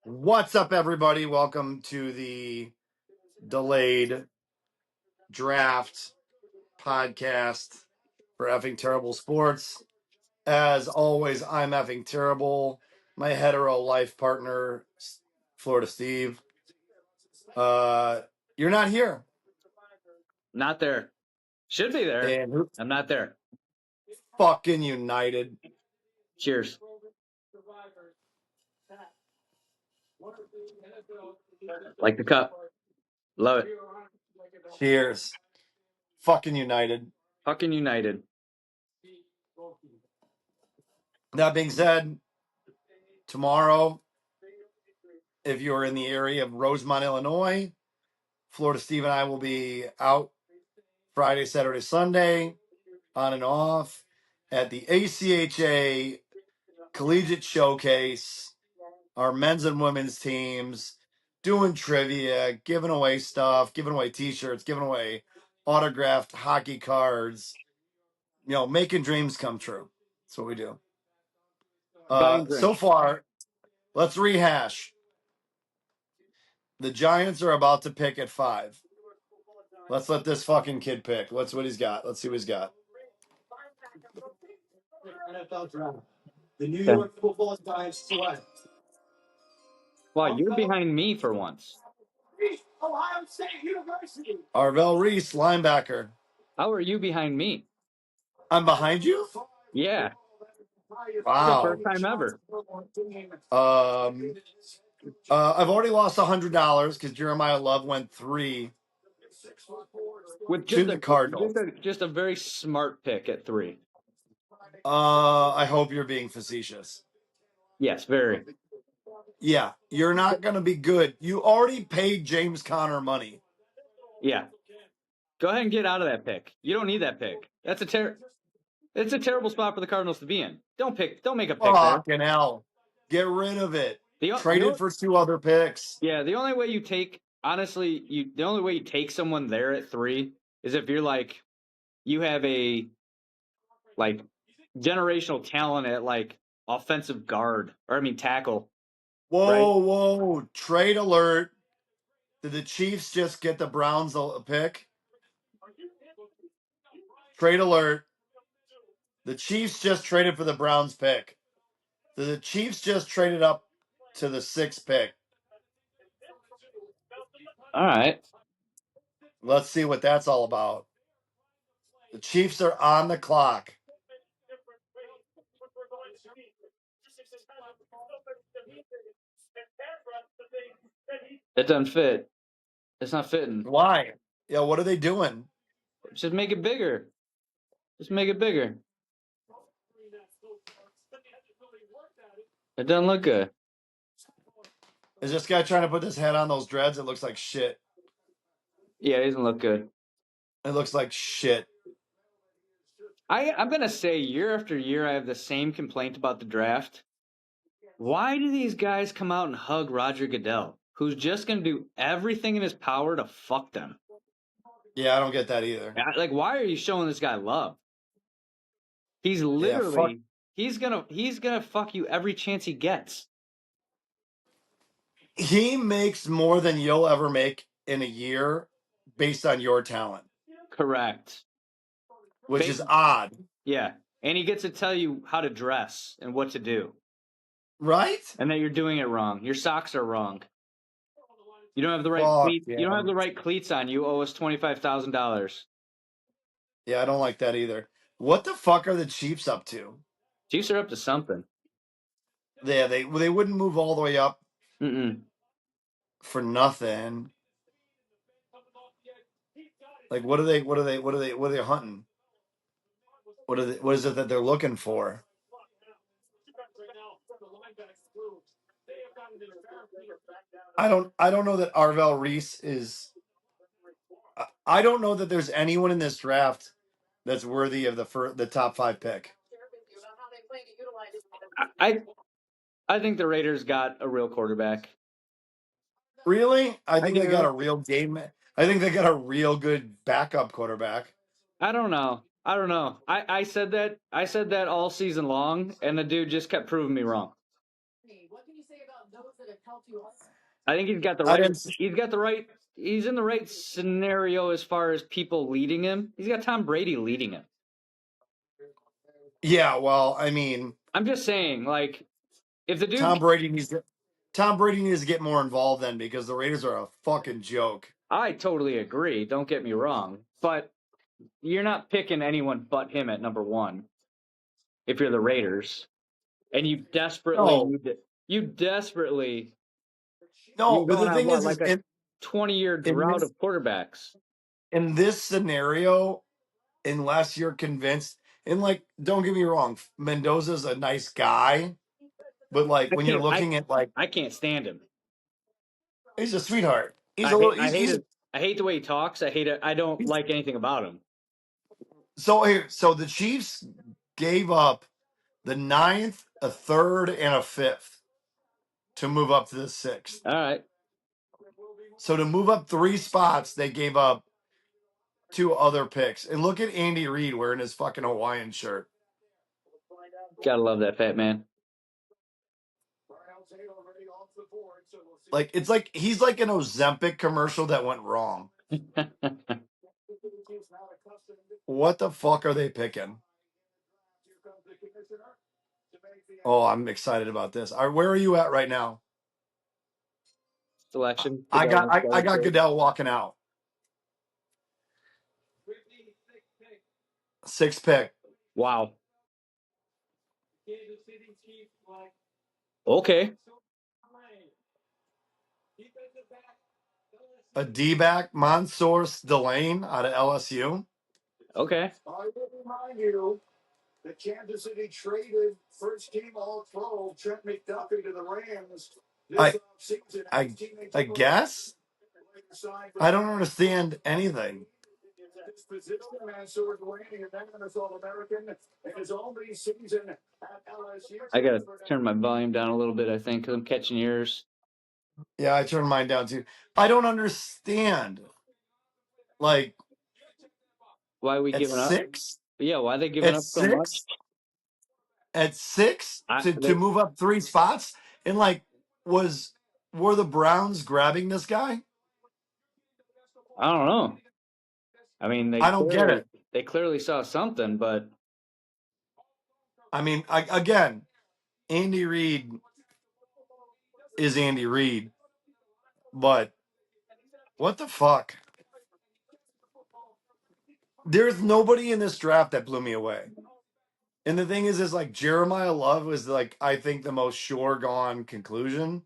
What's up, everybody? Welcome to the delayed draft podcast for Effing Terrible Sports. As always, I'm Effing Terrible. My hetero life partner, Florida Steve. You're not here. Not there. Should be there. And I'm not there. fucking United. Cheers. Like the cup. Love it. Cheers. Fucking United. Fucking United. That being said, tomorrow, if you're in the area of Rosemont, Illinois, Florida Steve and I will be out Friday, Saturday, Sunday, on and off at the ACHA Collegiate Showcase, our men's and women's teams, doing trivia, giving away stuff, giving away t-shirts, giving away autographed hockey cards, making dreams come true. That's what we do. Buying So drinks. far, let's rehash. The Giants are about to pick at 5. Let's let this fucking kid pick. Let's what he's got. Let's see what he's got. NFL draft. The New York Football Giants select. Wow, you're behind me for once. Ohio State University. Arvell Reese, linebacker. How are you behind me? I'm behind you? Yeah. Wow. First time ever. I've already lost $100 because Jeremiah Love went 3 With to the Cardinals. just a very smart pick at 3. I hope you're being facetious. Yes, very. Yeah, you're not going to be good. You already paid James Conner money. Yeah. Go ahead and get out of that pick. You don't need that pick. It's a terrible spot for the Cardinals to be in. Don't make a pick there. Fucking hell. Get rid of it. Trade it for 2 other picks. Yeah, the only way you take someone there at 3 is if you're like you have a generational talent at offensive guard tackle. Whoa. Trade alert. Did the Chiefs just get the Browns a pick? Trade alert. The Chiefs just traded for the Browns pick. The Chiefs just traded up to the 6th pick. All right. Let's see what that's all about. The Chiefs are on the clock. It doesn't fit. It's not fitting. Why? Yeah, what are they doing? Just make it bigger. It doesn't look good. Is this guy trying to put his head on those dreads? It looks like shit. Yeah, it doesn't look good. It looks like shit. I'm going to say year after year I have the same complaint about the draft. Why do these guys come out and hug Roger Goodell, who's just going to do everything in his power to fuck them? Yeah, I don't get that either. Why are you showing this guy love? He's literally he's gonna fuck you every chance he gets. He makes more than you'll ever make in a year based on your talent. Correct. Which is odd. Yeah. And he gets to tell you how to dress and what to do. Right? And that you're doing it wrong. Your socks are wrong. You don't have the right cleats. Yeah. You don't have the right cleats on. You owe us $25,000. Yeah, I don't like that either. What the fuck are the Chiefs up to? Chiefs are up to something. Yeah, they wouldn't move all the way up for nothing. What are they hunting? What is it that they're looking for? I don't know that Arvell Reese is. I don't know that there's anyone in this draft that's worthy of the top 5 pick. I think the Raiders got a real quarterback. Really? I think they got a real game. I think they got a real good backup quarterback. I don't know. I said that all season long, and the dude just kept proving me wrong. I think he's got the I right. didn't. He's got the right. He's in the right scenario as far as people leading him. He's got Tom Brady leading him. Yeah, well, I mean, I'm just saying, like, if the dude, Tom Brady needs to get more involved then because the Raiders are a fucking joke. I totally agree. Don't get me wrong, but you're not picking anyone but him at number one if you're the Raiders, and you desperately No, need to. You desperately. no, You're but going the on thing what, is like a in 20-year in drought this of quarterbacks. in this scenario, unless you're convinced, and like, don't get me wrong, Mendoza's a nice guy, but like I when you're can't. looking at like, I can't stand him. he's a sweetheart. He's I a hate. little. I hate He's it. I hate the way he talks. I hate it. I don't he's like anything about him. so here. So the Chiefs gave up the ninth, a third, and a fifth to move up to the sixth. All right, So to move up 3 spots, they gave up 2 other picks. And look at Andy Reid wearing his fucking Hawaiian shirt. gotta love that fat man. Like it's like he's like an Ozempic commercial that went wrong. What the fuck are they picking? Oh, I'm excited about this. Where are you at right now? Selection. I Goodell got and I got Scarface. Goodell walking out. 6th pick. Wow. Okay. A D-back, Mansour Delane out of LSU. Okay. I I I guess I don't understand anything. I gotta turn my volume down a little bit. I think because I'm catching yours. Yeah, I turned mine down too. I don't understand. Like Why are we at giving up? six, Yeah. Why are they giving at up so much? six, at six I to move up 3 spots, and like was were the Browns grabbing this guy? I don't know. I mean, I don't get it. they clearly saw something, but I mean, again, Andy Reid is Andy Reid, but what the fuck? There's nobody in this draft that blew me away. And the thing is like Jeremiah Love was like I think the most sure gone conclusion,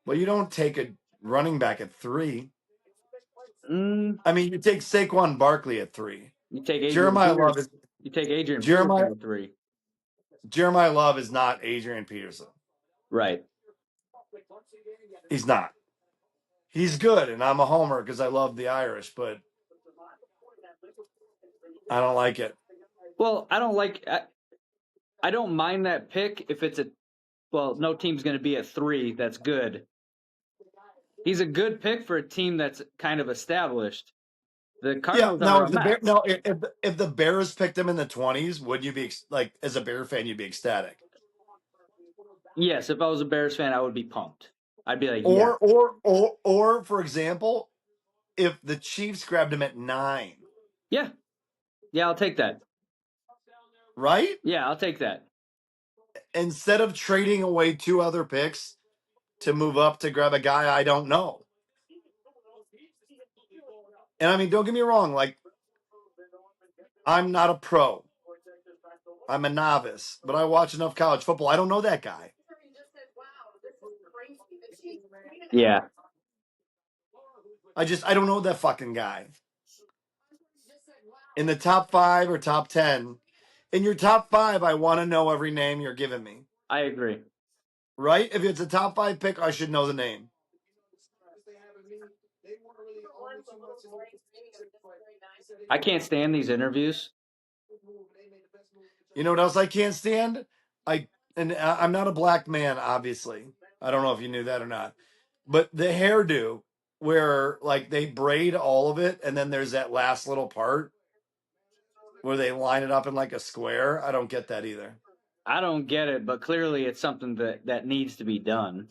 but you don't take a running back at 3. I mean, you take Saquon Barkley at 3. you take Adrian Jeremiah Peters. Love is You take Adrian Jeremiah Peterson at 3. Jeremiah Love is not Adrian Peterson. Right. He's not. He's good, and I'm a homer because I love the Irish, but I don't like it. Well, I don't like. I don't mind that pick if it's a. Well, no team's going to be at 3. That's good. He's a good pick for a team that's kind of established. The Yeah. Cardinals Now, are a mess. if the Bears picked him in the 20s, would you be like as a Bear fan, you'd be ecstatic? Yes, if I was a Bears fan, I would be pumped. I'd be like, yeah, Or for example, if the Chiefs grabbed him at 9, yeah, I'll take that. right? Yeah, I'll take that. Instead of trading away 2 other picks to move up to grab a guy I don't know. And I mean, don't get me wrong, like I'm not a pro. I'm a novice, but I watch enough college football. I don't know that guy. Yeah, I don't know that fucking guy. In the top 5 or top 10, in your top 5, I want to know every name you're giving me. I agree. Right? If it's a top 5 pick, I should know the name. I can't stand these interviews. You know what else I can't stand? I'm not a black man, obviously. I don't know if you knew that or not. But the hairdo where like they braid all of it and then there's that last little part where they line it up in like a square. I don't get that either. I don't get it, but clearly it's something that needs to be done.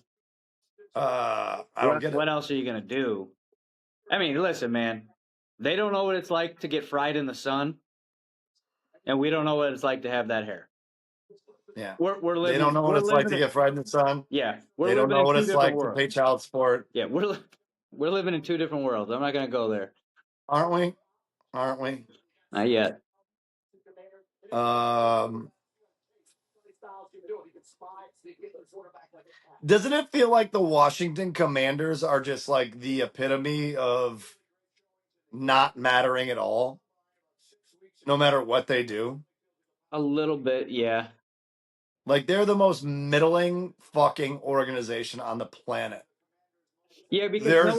I don't get it. What else are you gonna do? I mean, listen, man. They don't know what it's like to get fried in the sun, and we don't know what it's like to have that hair. Yeah. We're They living. don't know what We're it's like living. to get fried in the sun. Yeah, we're They don't living know in what two it's different like to worlds. pay child support. Yeah, we're living in two different worlds. I'm not gonna go there. Aren't we? Aren't we? Not yet. Doesn't it feel like the Washington Commanders are just like the epitome of not mattering at all, no matter what they do? A little bit, yeah. Like they're the most middling fucking organization on the planet. Yeah, because There's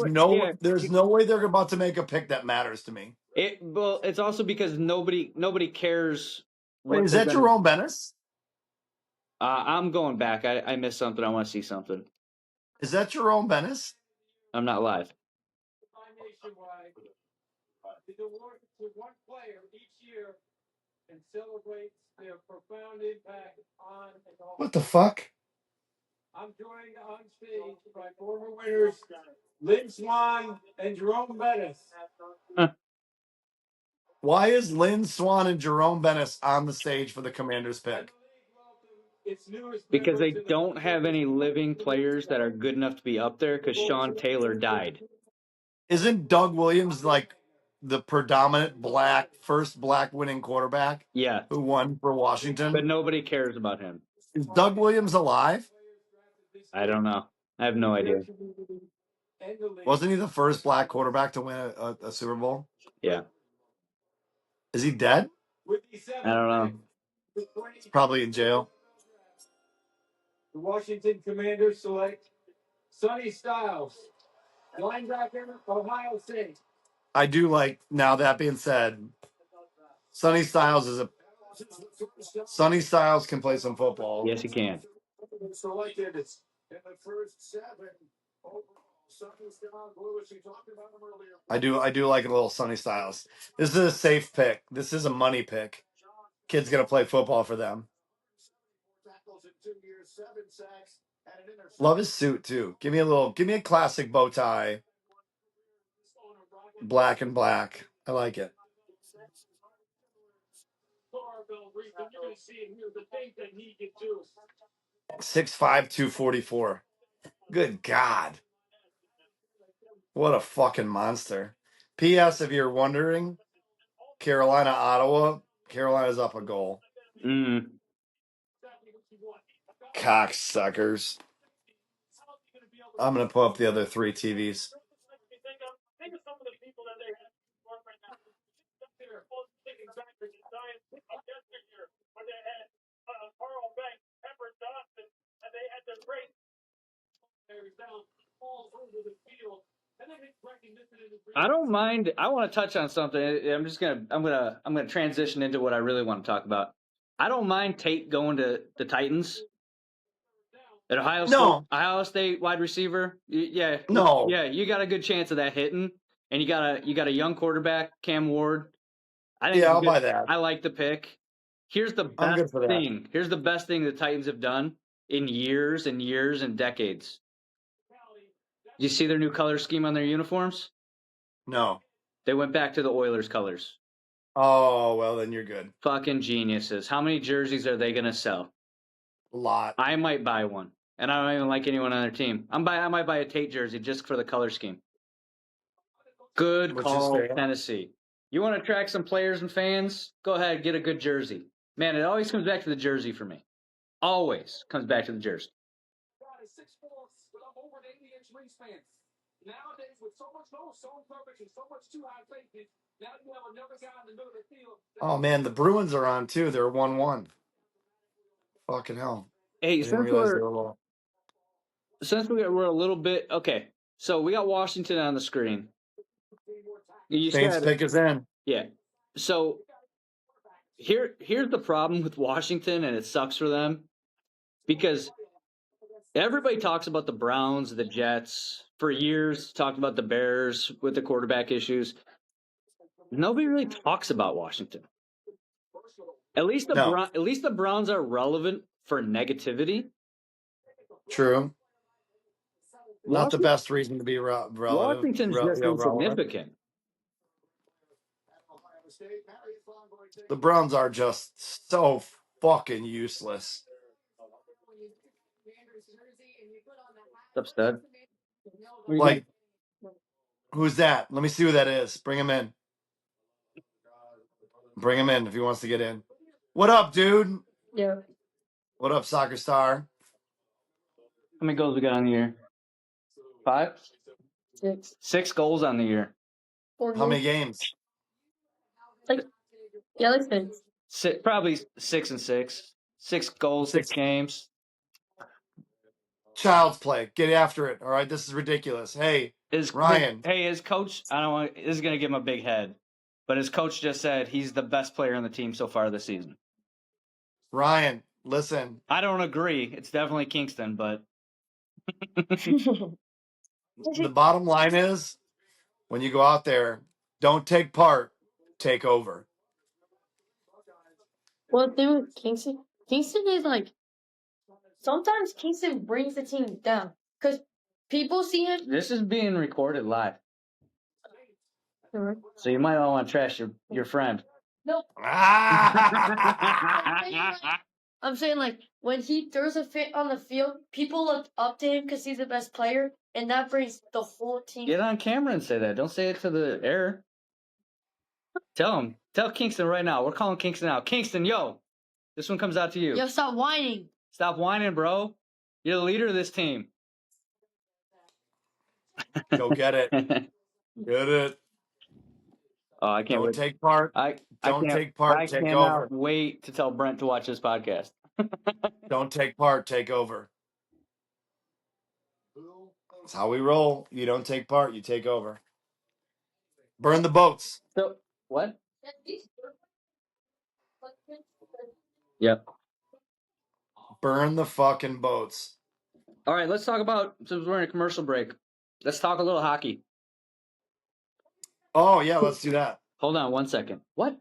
yeah. no way they're about to make a pick that matters to me. Well, it's also because nobody cares Wait, what is they're that gonna. Jerome Bennis? I'm going back. I missed something. I want to see something. Is that Jerome Bennis? I'm not live. What the fuck? I'm joined on stage by former winners Lynn Swan and Jerome Bettis. Why is Lynn Swan and Jerome Bennis on the stage for the Commanders pick? Because they don't have any living players that are good enough to be up there because Sean Taylor died. Isn't Doug Williams like the predominant first black winning quarterback Yeah, who won for Washington? but nobody cares about him. Is Doug Williams alive? I don't know. I have no idea. Wasn't he the first black quarterback to win a Super Bowl? Yeah, Is he dead? I don't know. He's probably in jail. The Washington Commanders select Sonny Styles, linebacker, Ohio State. I do like. Now that being said, Sonny Styles can play some football. Yes, he can. Selected in the first 7. I do like a little Sonny Styles. This is a safe pick. This is a money pick. Kid's gonna play football for them. Love his suit too. Give me a classic bow tie. Black and black. I like it. 6'5", 244. Good God. What a fucking monster. P.S. If you're wondering, Carolina, Ottawa. Carolina's up a goal. Cocksuckers. I'm going to pull up the other 3 TVs. I don't mind. I want to touch on something. I'm gonna transition into what I really want to talk about. I don't mind Tate going to the Titans. At Ohio State wide receiver. Yeah. No. Yeah, you got a good chance of that hitting, and you got a young quarterback, Cam Ward. I think I'll buy that. I like the pick. Here's the I'm good best for that. thing. Here's the best thing the Titans have done in years and years and decades. You see their new color scheme on their uniforms? No. They went back to the Oilers colors. Oh, well, then you're good. Fucking geniuses. How many jerseys are they going to sell? A lot. I might buy one. And I don't even like anyone on their team. I might buy a Tate jersey just for the color scheme. Good call, Tennessee. You want to attract some players and fans? Go ahead, get a good jersey. Man, it always comes back to the jersey for me. Always comes back to the jersey. Nowadays, with so much zone coverage and so much too high safety, now you have another guy in the middle of the field. Oh man, the Bruins are on too. They're 1-1. Fucking hell. Hey, since we're a little bit okay, so we got Washington on the screen. Saints pick is in. Yeah. So here's the problem with Washington, and it sucks for them because everybody talks about the Browns, the Jets for years. Talked about the Bears with the quarterback issues. Nobody really talks about Washington. At least the Browns are relevant for negativity. True. Not the best reason to be relative. Washington's just Relevant. insignificant. The Browns are just so fucking useless. What's up, stud? Like, who's that? Let me see who that is. Bring him in. Bring him in if he wants to get in. What up, dude? Yeah. What up, soccer star? How many goals we got on the year? 5? 6. 6 goals on the year. 4 How many goals. games? Like, yeah, like 6. Probably 6 and 6. 6 goals, 6 games. Child's play. Get after it. All right. This is ridiculous. Hey, Ryan. His coach, I don't want, this is going to give him a big head, but his coach just said he's the best player on the team so far this season. Ryan, listen. I don't agree. It's definitely Kingston, but The bottom line is when you go out there, don't take part, take over. Well, the thing with Kingston is like, sometimes Kingston brings the team down. Because people see him. this is being recorded live. So you might not want to trash your friend. No. Ah! I'm saying, like, when he throws a fit on the field, people look up to him because he's the best player, and that brings the whole team. Get on camera and say that. Don't say it to the air. Tell him. Tell Kingston right now. We're calling Kingston out. Kingston, yo. This one comes out to you. Yo, stop whining. Stop whining, bro. You're the leader of this team. Go get it. Get it. Oh, I can't Don't wait. take part. Don't take part. I Take cannot over. wait to tell Brent to watch this podcast. Don't take part. Take over. That's how we roll. You don't take part. You take over. Burn the boats. So, what? Yep. Burn the fucking boats. All right, let's talk about, since we're in a commercial break, let's talk a little hockey. Oh, yeah, let's do that. Hold on 1 second. What?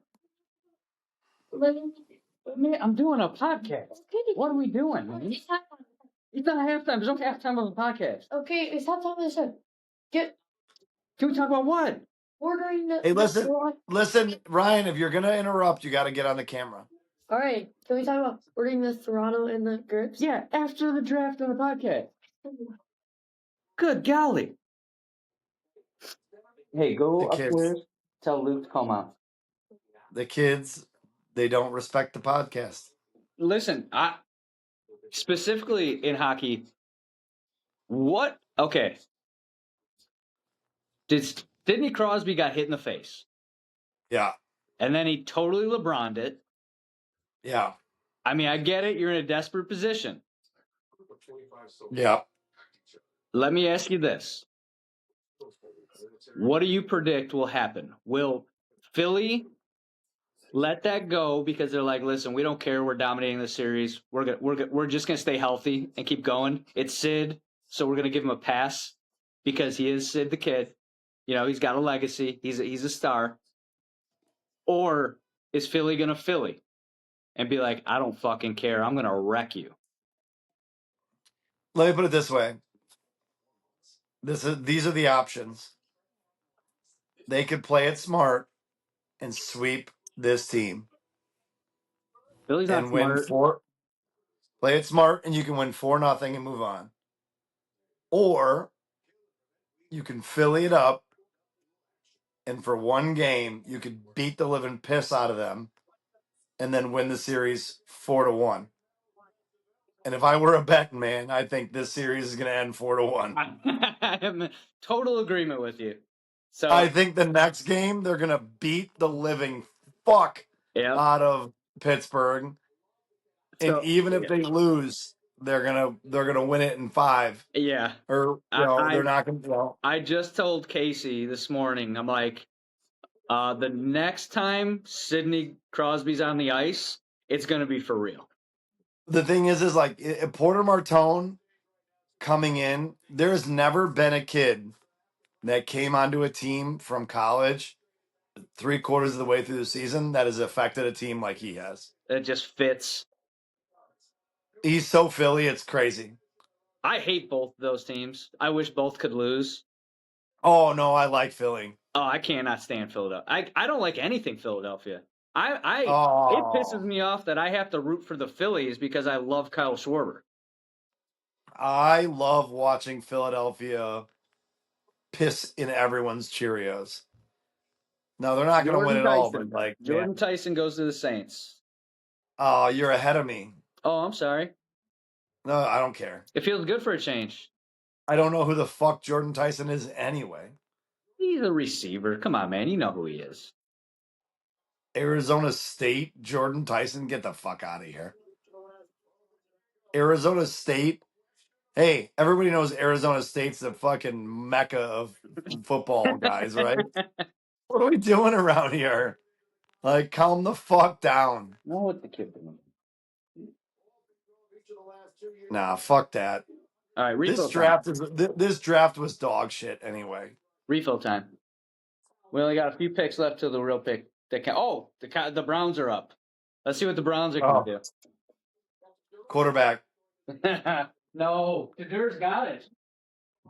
Man, I'm doing a podcast. What are we doing, man? It's halftime. It's not halftime. There's no halftime of a podcast. Okay, it's halftime of the show. Can we talk about what? Ordering the. Hey, listen, Ryan, if you're going to interrupt, you got to get on the camera. All right, can we talk about ordering the Toronto and the grips? Yeah, after the draft of the podcast. Good golly. Hey, go The kids. upstairs. Tell Luke to come out. The kids, they don't respect the podcast. Listen, specifically in hockey, what? Okay. Sidney Crosby got hit in the face. Yeah. And then he totally LeBron'd it. Yeah. I mean, I get it. You're in a desperate position. Yeah. Let me ask you this. What do you predict will happen? Will Philly let that go because they're like, listen, we don't care. We're dominating the series. We're just gonna stay healthy and keep going. It's Sid, so we're gonna give him a pass because he is Sid the Kid. You know, he's got a legacy. He's a star. Or is Philly gonna Philly and be like, I don't fucking care. I'm gonna wreck you. Let me put it this way. These are the options. They could play it smart and sweep this team. Philly's not and win smart. Play it smart, and you can win 4-0 and move on. Or you can Philly it up, and for one game, you could beat the living piss out of them, and then win the series 4-1. And if I were a betting man, I think this series is going to end 4-1. I am in total agreement with you. So I think the next game they're going to beat the living fuck out of Pittsburgh. And even if they lose, they're gonna win it in 5. Yeah. Or they're not gonna. I just told Casey this morning. I'm like, the next time Sidney Crosby's on the ice, it's gonna be for real. The thing is like Porter Martone coming in. There's never been a kid that came onto a team from college 3/4 of the way through the season that has affected a team like he has. It just fits. He's so Philly, it's crazy. I hate both of those teams. I wish both could lose. Oh no, I like Philly. Oh, I cannot stand Philadelphia. I don't like anything Philadelphia. It pisses Oh, me off that I have to root for the Phillies because I love Kyle Schwarber. I love watching Philadelphia piss in everyone's Cheerios. No, they're not going to win Jordan it all, but Tyson. like, man, Jordan Tyson goes to the Saints. oh, you're ahead of me. Oh, I'm sorry. No, I don't care. It feels good for a change. I don't know who the fuck Jordan Tyson is anyway. He's a receiver. Come on, man. You know who he is. Arizona State, Jordan Tyson, get the fuck out of here. Arizona State. Hey, everybody knows Arizona State's the fucking mecca of football guys, right? What are we doing around here? Like, calm the fuck down. Know what the kid doing. Nah, fuck that. All right, This refill time. draft is this draft was dog shit anyway. Refill time. We only got a few picks left till the real pick. The Browns are up. Let's see what the Browns are going to Quarterback do. No, Kadir's got it.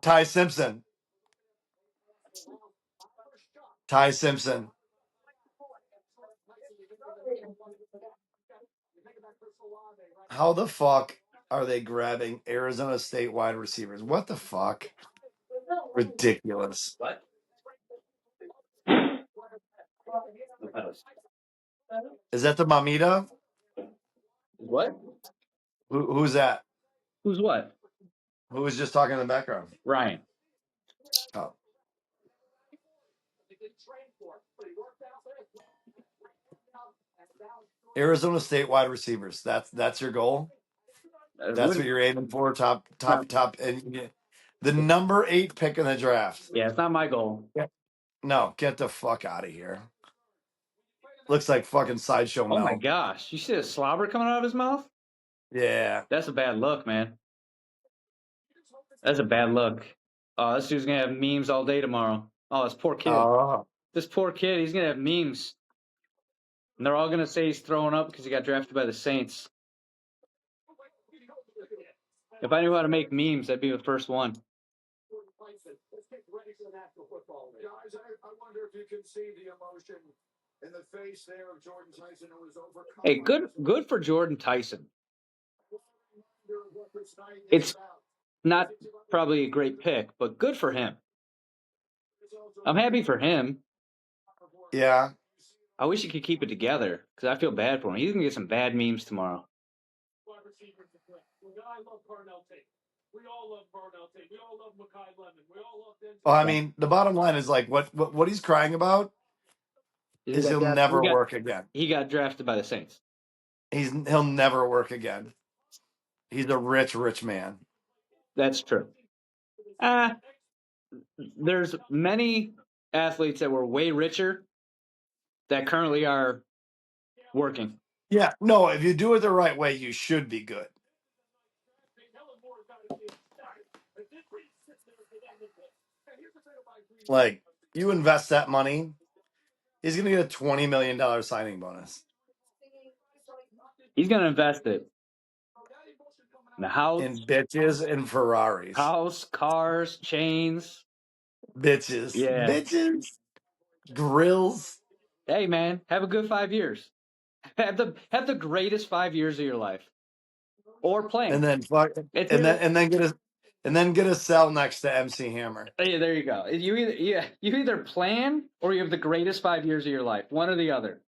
Ty Simpson. Ty Simpson. How the fuck are they grabbing Arizona State wide receivers? What the fuck? Ridiculous. What? Is that the Mamita? What? Who's that? Who's what? Who was just talking in the background? Ryan. Oh. Arizona State wide receivers. That's your goal. That's what you're aiming for. Top, and you get the number 8 pick in the draft. Yeah, it's not my goal. No, get the fuck out of here. Looks like fucking Sideshow Oh Mel. my gosh. You see the slobber coming out of his mouth? Yeah. That's a bad look, man. That's a bad look. Oh, this dude's going to have memes all day tomorrow. Oh, this poor kid. This poor kid, he's going to have memes. And they're all going to say he's throwing up because he got drafted by the Saints. If I knew how to make memes, I'd be the first one. Hey, good for Jordan Tyson. It's not probably a great pick, but good for him. I'm happy for him. Yeah. I wish he could keep it together because I feel bad for him. He's going to get some bad memes tomorrow. Well, I mean, the bottom line is like what he's crying about is he'll never work again. He got drafted by the Saints. He'll never work again. He's a rich man. That's true. There's many athletes that were way richer that currently are working. Yeah, no, if you do it the right way, you should be good. Like, you invest that money, he's going to get a $20 million signing bonus. He's going to invest it in the house, in bitches and Ferraris. House, cars, chains. Bitches. Yeah. Bitches. Grills. Hey, man, have a good 5 years. Have the greatest 5 years of your life. Or playing. And then get a cell next to MC Hammer. Hey, there you go. You either plan or you have the greatest 5 years of your life. One or the other.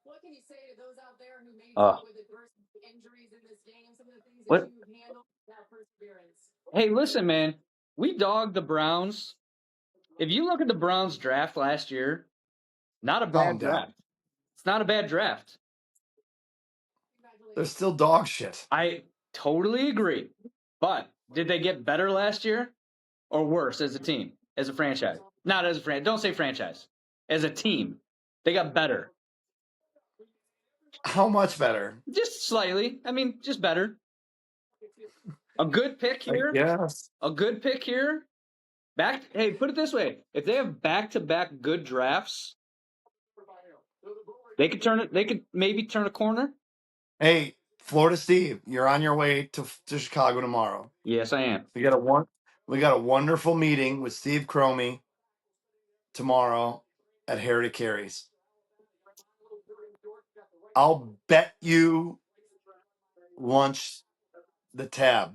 What can you say to those out there who may deal with adversity, injuries in this game? Some of the things that you handle that perseverance. Hey, listen, man. We dogged the Browns. If you look at the Browns draft last year, not a bad draft. It's not a bad draft. They're still dog shit. I totally agree. But did they get better last year or worse as a team, as a franchise? Not as a franchise. Don't say franchise. As a team, they got better. How much better? Just slightly. I mean, just better. A good pick here. Yes. A good pick here. Hey, put it this way. If they have back-to-back good drafts, they could maybe turn a corner. Hey, Florida Steve, you're on your way to Chicago tomorrow. Yes, I am. We got a wonderful meeting with Steve Cromie tomorrow at Harry Carey's. I'll bet you lunch the tab.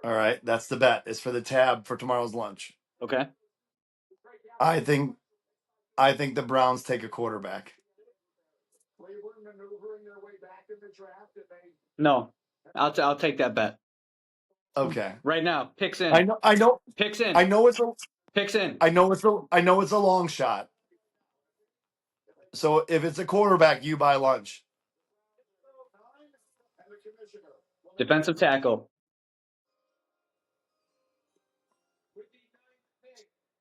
All right, that's the bet. It's for the tab for tomorrow's lunch. Okay. I think the Browns take a quarterback. No, I'll take that bet Okay. right now. Picks in. I know. Picks in. I know it's a. Picks in. I know it's a long shot. So if it's a quarterback, you buy lunch. Defensive tackle.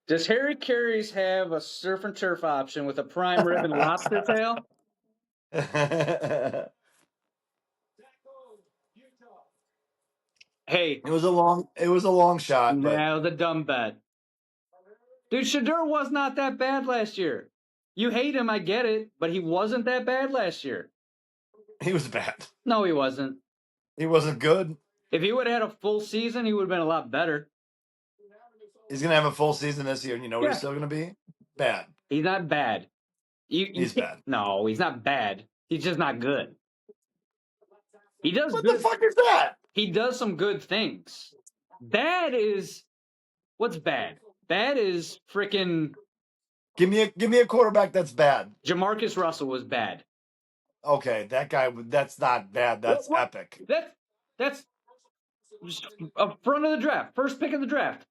Does Harry Carey's have a surf and turf option with a prime rib and lobster tail? Hey, It was a long shot, but that was a dumb bet. Dude, Shedeur was not that bad last year. You hate him, I get it, but he wasn't that bad last year. he was bad. No, he wasn't. He wasn't good. If he would have had a full season, he would have been a lot better. He's gonna have a full season this year, and you know what Yeah. he's still gonna be? Bad. He's not bad. He's bad. No, he's not bad. He's just not good. He does What good. the fuck is that? He does some good things. Bad is what's bad? Bad is freaking Give me a quarterback that's bad. Jamarcus Russell was bad. Okay, that guy. That's not bad. That's What? epic. That's up front of the draft, first pick of the draft.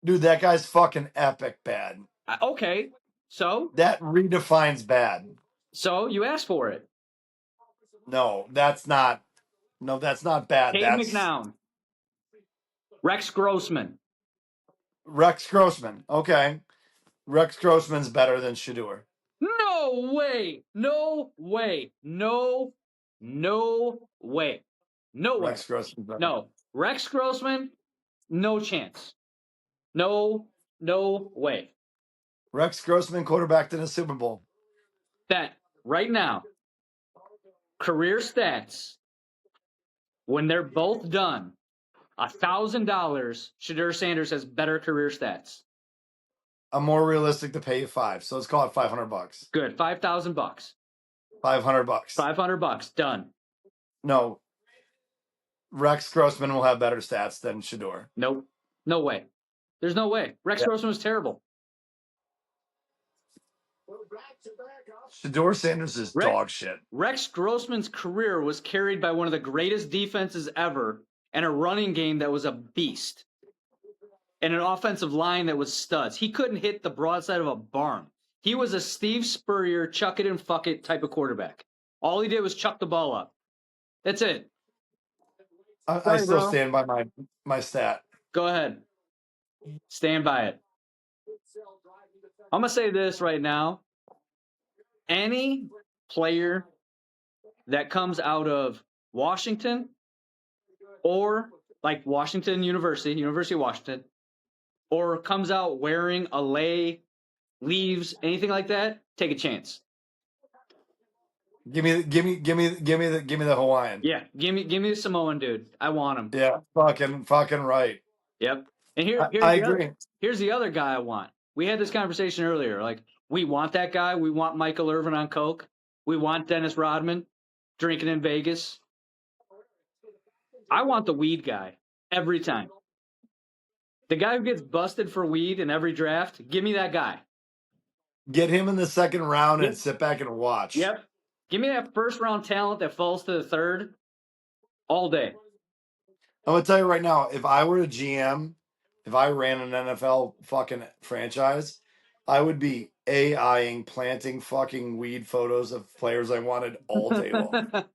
Dude, that guy's fucking epic bad. Okay, so That redefines bad. you asked for it. No, that's not. No, that's not bad. Cade That's McNown, Rex Grossman. Rex Grossman. Okay, Rex Grossman's better than Shedeur. No way! No way! No! No way! No way! Rex Grossman. Better. No, Rex Grossman, no chance. No way. Rex Grossman quarterbacked in a Super Bowl. That right now, career stats, when they're both done, $1,000, Shedeur Sanders has better career stats. I'm more realistic to pay you $5, so let's call it $500. Good, $5,000. $500. $500 done. No, Rex Grossman will have better stats than Shedeur. Nope, no way. There's no way. Rex Grossman was terrible. Shedeur Sanders is dog shit. Rex Grossman's career was carried by one of the greatest defenses ever and a running game that was a beast and an offensive line that was studs. He couldn't hit the broadside of a barn. He was a Steve Spurrier, chuck it and fuck it type of quarterback. All he did was chuck the ball up. That's it. I still stand by my stat. Go ahead. Stand by it. I'm going to say this right now. Any player that comes out of Washington or like Washington University of Washington, or comes out wearing a lei, leaves, anything like that, take a chance. Give me the Hawaiian. Yeah, give me the Samoan dude. I want him. Yeah, fucking right. Yep. And I agree. Here's the other guy I want. We had this conversation earlier. Like, we want that guy. We want Michael Irvin on coke. We want Dennis Rodman drinking in Vegas. I want the weed guy every time. The guy who gets busted for weed in every draft, give me that guy. Get him in the second round and sit back and watch. Yep. Give me that first round talent that falls to the third all day. I'm going to tell you right now, if I were a GM, if I ran an NFL fucking franchise, I would be AIing, planting fucking weed photos of players I wanted all day long.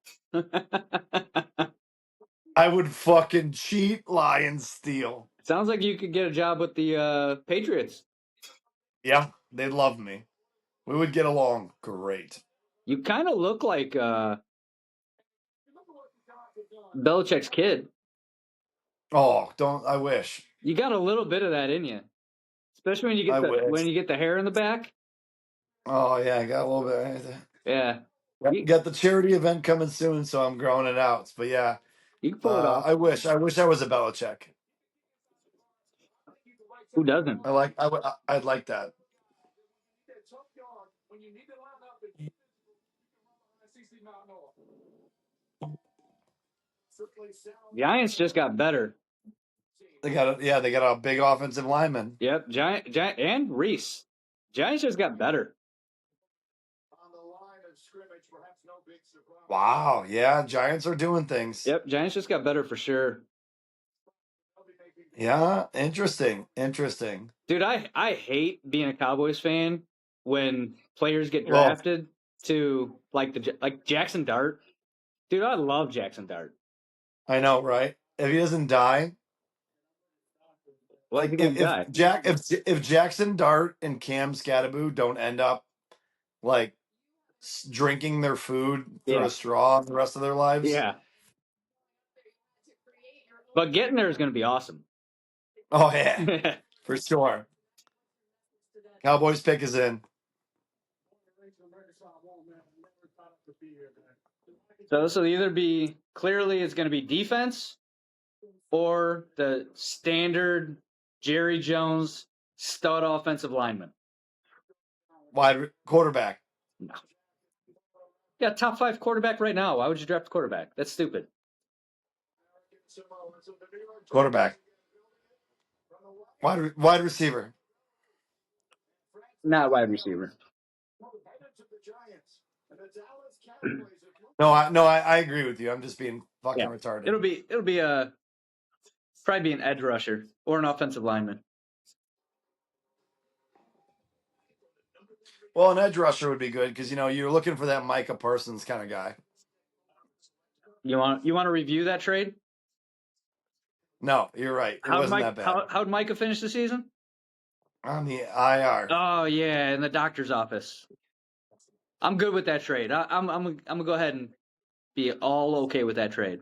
I would fucking cheat, lie, and steal. Sounds like you could get a job with the Patriots. Yeah, they'd love me. We would get along great. You kind of look like Belichick's kid. Oh, I wish. You got a little bit of that in you, especially when you get the hair in the back. Oh yeah, I got a little bit. Yeah, Got the charity event coming soon, so I'm growing it out. But yeah, You can pull it off. I wish I was a Belichick. Who doesn't? I'd like that. Giants just got better. They got a big offensive lineman. Yep, Giant, and Reese. Giants just got better. Wow, yeah, Giants are doing things. Yep, Giants just got better for sure. Yeah, interesting. Dude, I hate being a Cowboys fan when players get Well, drafted to like Jackson Dart. Dude, I love Jackson Dart. I know, right? If he doesn't die, Well, he like gonna die. if Jackson Dart and Cam Scatterbo don't end up like drinking their food through Yeah. a straw the rest of their lives. Yeah. But getting there is going to be awesome. Oh yeah, for sure. Cowboys pick is in. So this will either be clearly it's going to be defense or the standard Jerry Jones stud offensive lineman. Wide quarterback. No. Yeah, top 5 quarterback right now. Why would you draft a quarterback? That's stupid. Quarterback. Wide receiver. Not wide receiver. No, I agree with you. I'm just being fucking retarded. It'll be probably be an edge rusher or an offensive lineman. Well, an edge rusher would be good because you're looking for that Micah Parsons kind of guy. You want to review that trade? No, you're right. It wasn't that bad. How'd Micah finish the season? On the IR. Oh yeah, in the doctor's office. I'm good with that trade. I'm gonna go ahead and be all okay with that trade.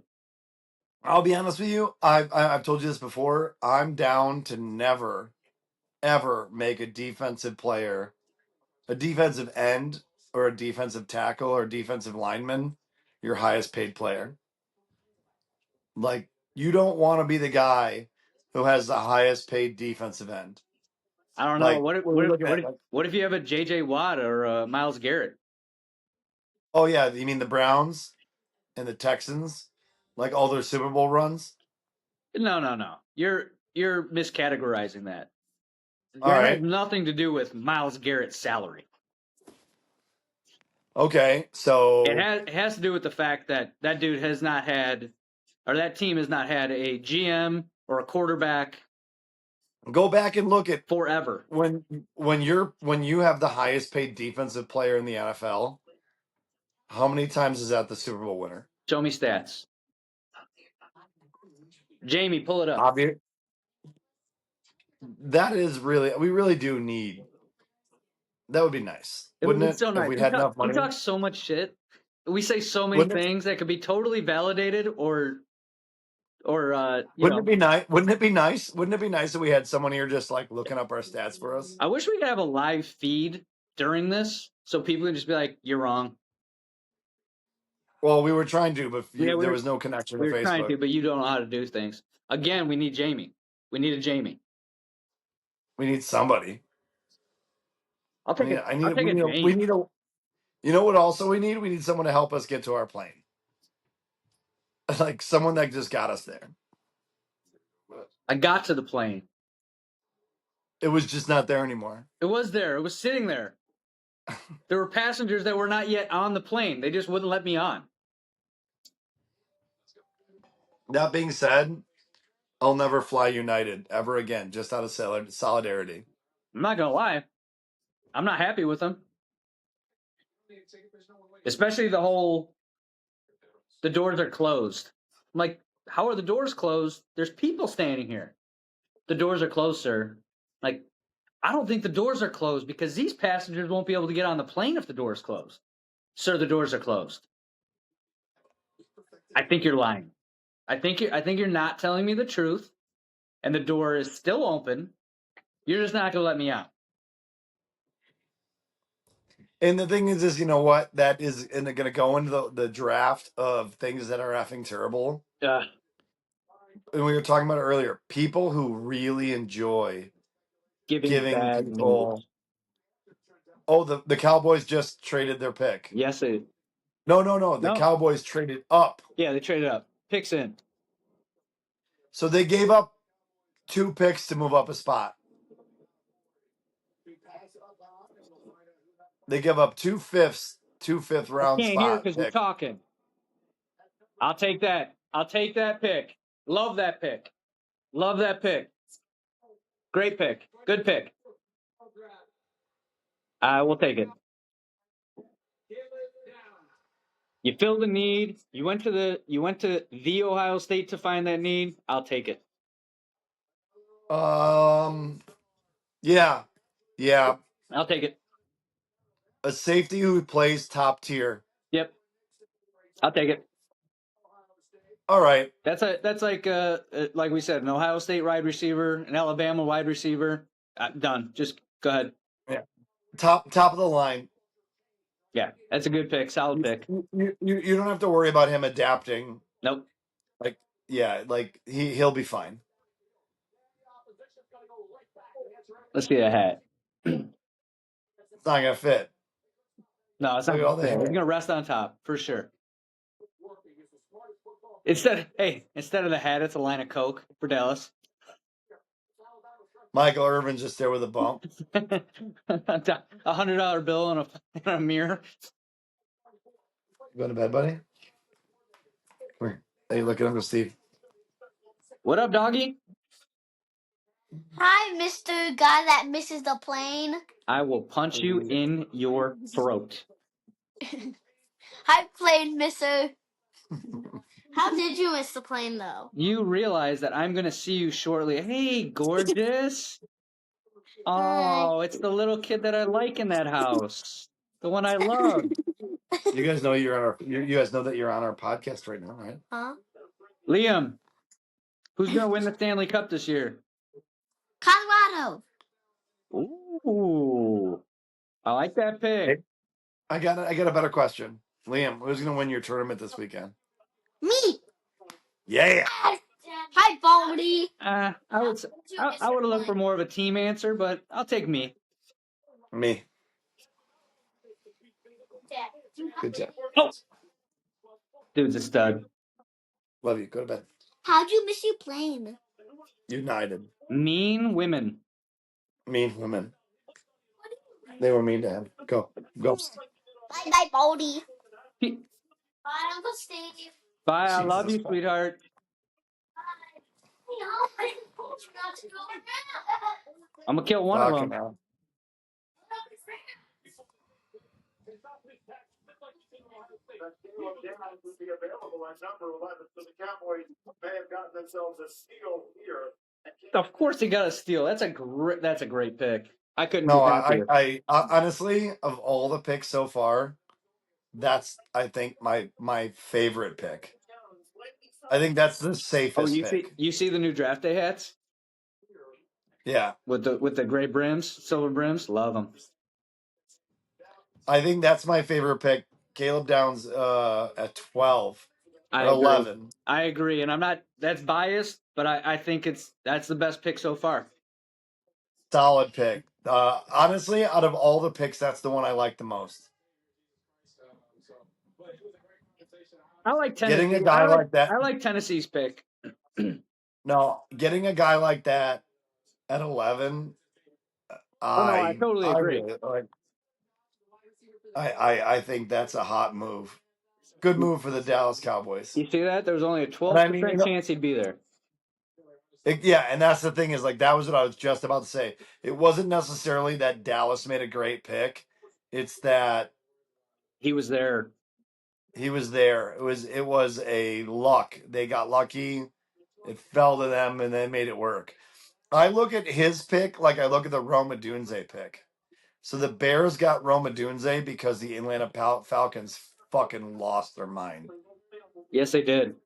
I'll be honest with you. I've told you this before. I'm down to never, ever make a defensive player, a defensive end, or a defensive tackle, or a defensive lineman, your highest paid player. Like, you don't want to be the guy who has the highest paid defensive end. I don't know. Like, What if you have a J.J. Watt or a Myles Garrett? Oh yeah, you mean the Browns and the Texans, like all their Super Bowl runs? No. You're miscategorizing that. All That right. has nothing to do with Myles Garrett's salary. Okay, so It has to do with the fact that dude has not had, or that team has not had a GM or a quarterback go back and look at forever. when you have the highest paid defensive player in the NFL. How many times is that the Super Bowl winner? Show me stats. Jamie, pull it up. That is really, we really do need. That would be nice, wouldn't it? So nice. If we had enough money. We talk so much shit. We say so many things that could be totally validated or wouldn't it be nice? Wouldn't it be nice? Wouldn't it be nice if we had someone here just like looking up our stats for us? I wish we could have a live feed during this so people could just be like, "You're wrong." Well, we were trying to, but there was no connection to Facebook. We were trying to, but you don't know how to do things. Again, we need Jamie. We need a Jamie. We need somebody. I'll take it. We need a. You know what? Also, we need someone to help us get to our plane. Like someone that just got us there. I got to the plane. It was just not there anymore. It was there. It was sitting there. There were passengers that were not yet on the plane. They just wouldn't let me on. That being said, I'll never fly United ever again, just out of solidarity. I'm not going to lie. I'm not happy with them. Especially the doors are closed. I'm like, how are the doors closed? There's people standing here. The doors are closed, sir. Like, I don't think the doors are closed because these passengers won't be able to get on the plane if the door's closed. Sir, the doors are closed. I think you're lying. I think you're not telling me the truth, and the door is still open. You're just not going to let me out. And the thing is you know what? That is going to go into the draft of things that are effing terrible. Uh, And we were talking about it earlier. People who really enjoy giving giving bad news. people. Oh, the Cowboys just traded their pick. Yes, it. No. The No. Cowboys traded up. Yeah, they traded up. Picks in. So they gave up 2 picks to move up a spot. They give up 2 fifth round Can't hear spot because you're pick. talking. I'll take that. I'll take that pick. Love that pick. Love that pick. Great pick. Good pick. I will take it. You filled the need. You went to the Ohio State to find that need. I'll take it. Yeah. I'll take it. A safety who plays top tier. Yep. I'll take it. All right. That's like we said, an Ohio State wide receiver, an Alabama wide receiver. Done. Just go ahead. Yeah. Top of the line. Yeah, that's a good pick. Solid pick. You don't have to worry about him adapting. Nope. He'll be fine. Let's see that hat. It's not gonna fit. No, it's not Look at all gonna the fit. hair. He's gonna rest on top for sure. Instead of the hat, it's a line of Coke for Dallas. Michael Irvin's just there with a bump. $100 bill and a mirror. You going to bed, buddy? Come here. Hey, look at Uncle Steve. What up, doggy? Hi, Mr. Guy that misses the plane. I will punch you in your throat. Hi, plane misser. How did you miss the plane, though? You realize that I'm gonna see you shortly. Hey, gorgeous. Oh, it's the little kid that I like in that house. The one I love. You guys know you guys know that you're on our podcast right now, right? Huh? Liam, who's gonna win the Stanley Cup this year? Colorado. Ooh, I like that pick. I got a better question. Liam, who's gonna win your tournament this weekend? Me. Yeah. Hi, Baldy. I would have looked for more of a team answer, but I'll take me. Me. Good job. Oh, dude's a stud. Love you. Go to bed. How'd you miss your plane? United. Mean women. Mean women. They were mean to him. Go. Bye, Baldy. Bye, Uncle Steve. Bye. I love Jesus you, sweetheart. I'm gonna kill one of them. Hell. Of course, he got a steal. That's a great pick. I couldn't. No, be happier. I honestly, of all the picks so far, that's I think my favorite pick. I think that's the safest pick. You see the new draft day hats? Yeah, with the gray brims, silver brims. Love them. I think that's my favorite pick. Caleb Downs at 12 or 11. I agree, and I'm not. That's biased, but I think that's the best pick so far. Solid pick. Honestly, out of all the picks, that's the one I like the most. I like Tennessee. Getting a guy like that. I like Tennessee's pick. No, getting a guy like that at 11. I totally agree. I think that's a hot move. Good move for the Dallas Cowboys. You see that? There was only a 12% chance he'd be there. Yeah, and that's the thing is that was what I was just about to say. It wasn't necessarily that Dallas made a great pick. It's that he was there. He was there. It was a luck. They got lucky. It fell to them, and they made it work. I look at his pick like I look at the Rome Odunze pick. So the Bears got Rome Odunze because the Atlanta Falcons fucking lost their mind. Yes, they did.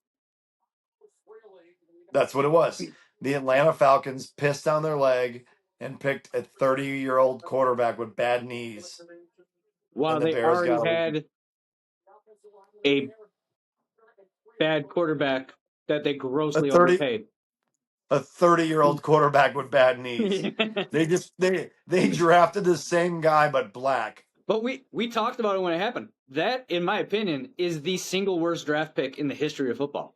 That's what it was. The Atlanta Falcons pissed down their leg and picked a 30-year-old quarterback with bad knees. While and the they Bears already got had a bad quarterback that they a grossly 30 overpaid. a 30-year-old quarterback with bad knees. They drafted the same guy but black. But we talked about it when it happened. That, in my opinion, is the single worst draft pick in the history of football.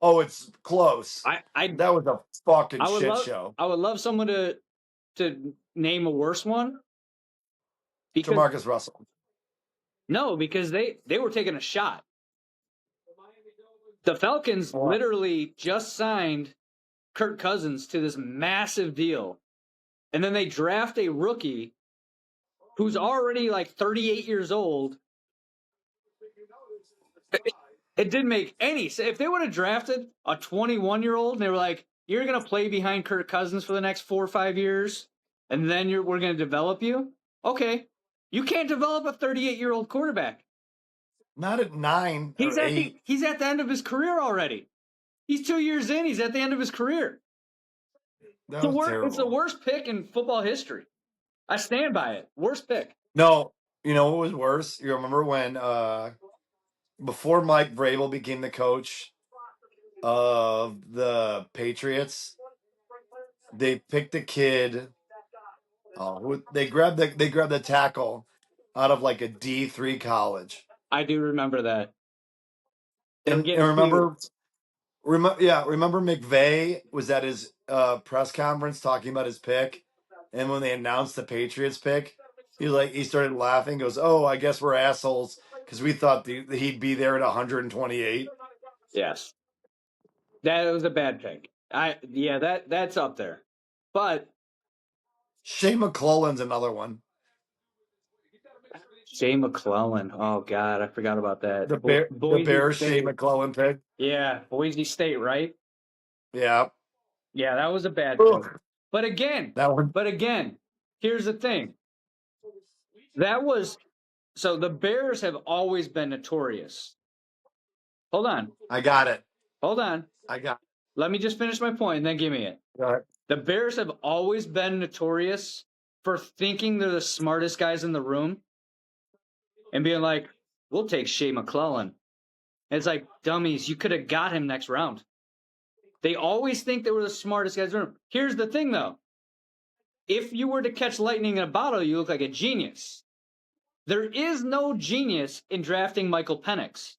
Oh, it's close. I That was a fucking would shit love show. I would love someone to name a worse one. Because Jamarcus Russell. no, because they were taking a shot. The Falcons What? literally just signed Kirk Cousins to this massive deal. And then they draft a rookie who's already like 38 years old. It didn't make any sense. If they would have drafted a 21-year-old and they were like, you're going to play behind Kirk Cousins for the next 4 or 5 years, and then we're going to develop you. Okay. You can't develop a 38-year-old quarterback. Not at 9 or 8. He's at the end of his career already. He's 2 years in. He's at the end of his career. That was terrible. It's the worst pick in football history. I stand by it. Worst pick. No, you know what was worse? You remember when before Mike Vrabel became the coach of the Patriots, they picked a kid. They grabbed the tackle out of like a D3 college. I do remember that. They were And getting remember McVay was at his press conference talking about his pick, and when they announced the Patriots pick, he started laughing. Goes, "Oh, I guess we're assholes because we thought he'd be there at 128." Yes, that was a bad pick. That's up there. But Shea McClellan's another one. Shea McClellan. Oh God, I forgot about that. The Boise Bears State. Shea McClellan pick. Yeah, Boise State, right? Yeah. Yeah, that was a bad pick. Ugh, But again, that one. here's the thing. So the Bears have always been notorious. Hold on. I got it. Hold on. Let me just finish my point and then give me it. All right. The Bears have always been notorious for thinking they're the smartest guys in the room and being like, we'll take Shea McClellan. And it's like, dummies, you could have got him next round. They always think they were the smartest guys in the room. Here's the thing, though. If you were to catch lightning in a bottle, you look like a genius. There is no genius in drafting Michael Penix.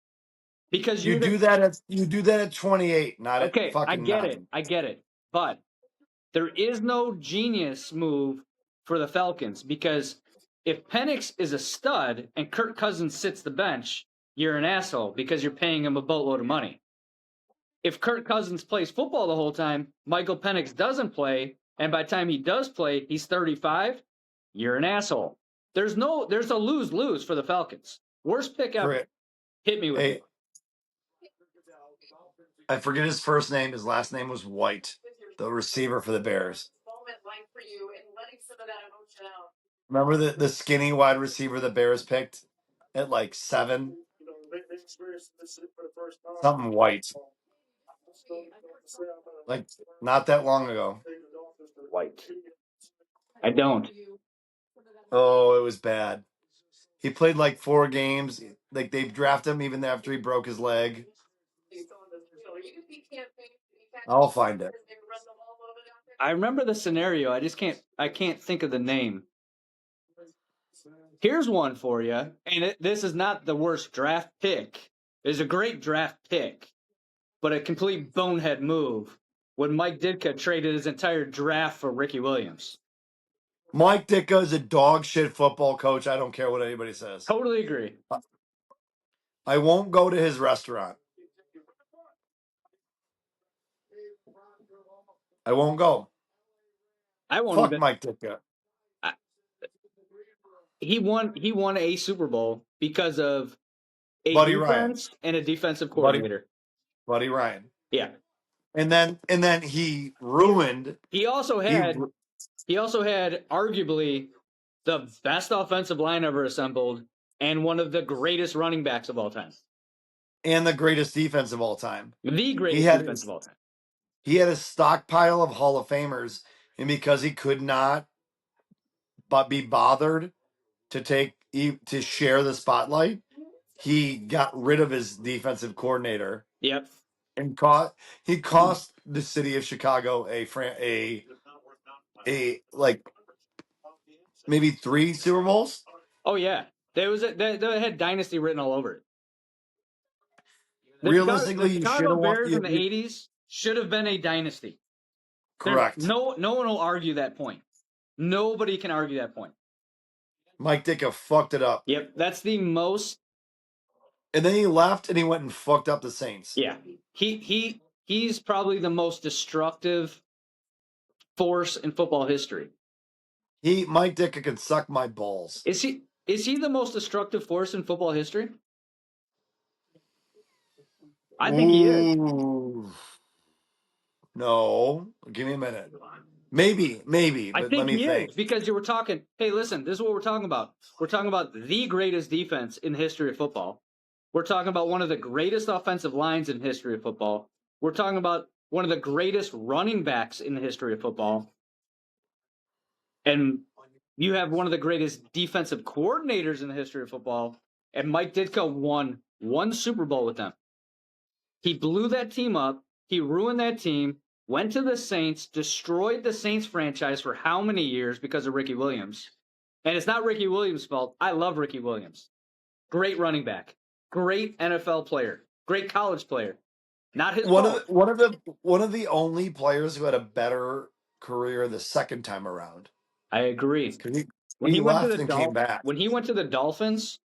Because You do that at 28, not at fucking I get 9. it. I get it. But there is no genius move for the Falcons because if Penix is a stud and Kirk Cousins sits the bench, you're an asshole because you're paying him a boatload of money. If Kirk Cousins plays football the whole time, Michael Penix doesn't play, and by the time he does play, he's 35, you're an asshole. There's a lose-lose for the Falcons. Worst pick ever. Correct. Hit me with it. I forget his first name. His last name was White, the receiver for the Bears. Remember the skinny wide receiver the Bears picked at like 7? Something White. Like not that long ago. White. I don't. Oh, it was bad. He played like 4 games. Like they drafted him even after he broke his leg. I'll find it. I remember the scenario. I can't think of the name. Here's one for you, and this is not the worst draft pick. It's a great draft pick, but a complete bonehead move when Mike Ditka traded his entire draft for Ricky Williams. Mike Ditka is a dog shit football coach. I don't care what anybody says. Totally agree. I won't go to his restaurant. I won't go. I won't Fuck even. Mike Ditka. He won a Super Bowl because of a Buddy defense and a defensive coordinator. Buddy Ryan. Yeah. And then he ruined. He also had arguably the best offensive line ever assembled and one of the greatest running backs of all time. And the greatest defense of all time. The greatest defense of all time. He had a stockpile of Hall of Famers, and because he could not but be bothered to take to share the spotlight, he got rid of his defensive coordinator Yep. and he cost the city of Chicago a like maybe 3 Super Bowls. Oh yeah, they had dynasty written all over it. The Realistically, you should Chicago have won. Bears in the '80s should have been a dynasty. Correct. No one will argue that point. Nobody can argue that point. Mike Ditka fucked it up. Yep, that's the most. And then he left and he went and fucked up the Saints. Yeah, he's probably the most destructive force in football history. Mike Ditka can suck my balls. Is he the most destructive force in football history? I think he is. No, give me a minute. Maybe, I but think let me he think. is, because you were talking. Hey, listen, this is what we're talking about. We're talking about the greatest defense in the history of football. We're talking about one of the greatest offensive lines in the history of football. We're talking about one of the greatest running backs in the history of football. And you have one of the greatest defensive coordinators in the history of football. And Mike Ditka won 1 Super Bowl with them. He blew that team up. He ruined that team. Went to the Saints, destroyed the Saints franchise for how many years because of Ricky Williams. And it's not Ricky Williams' fault. I love Ricky Williams. Great running back. Great NFL player. Great college player. Not his fault. One of the only players who had a better career the second time around. I agree. He left and came back. When he went to the Dolphins,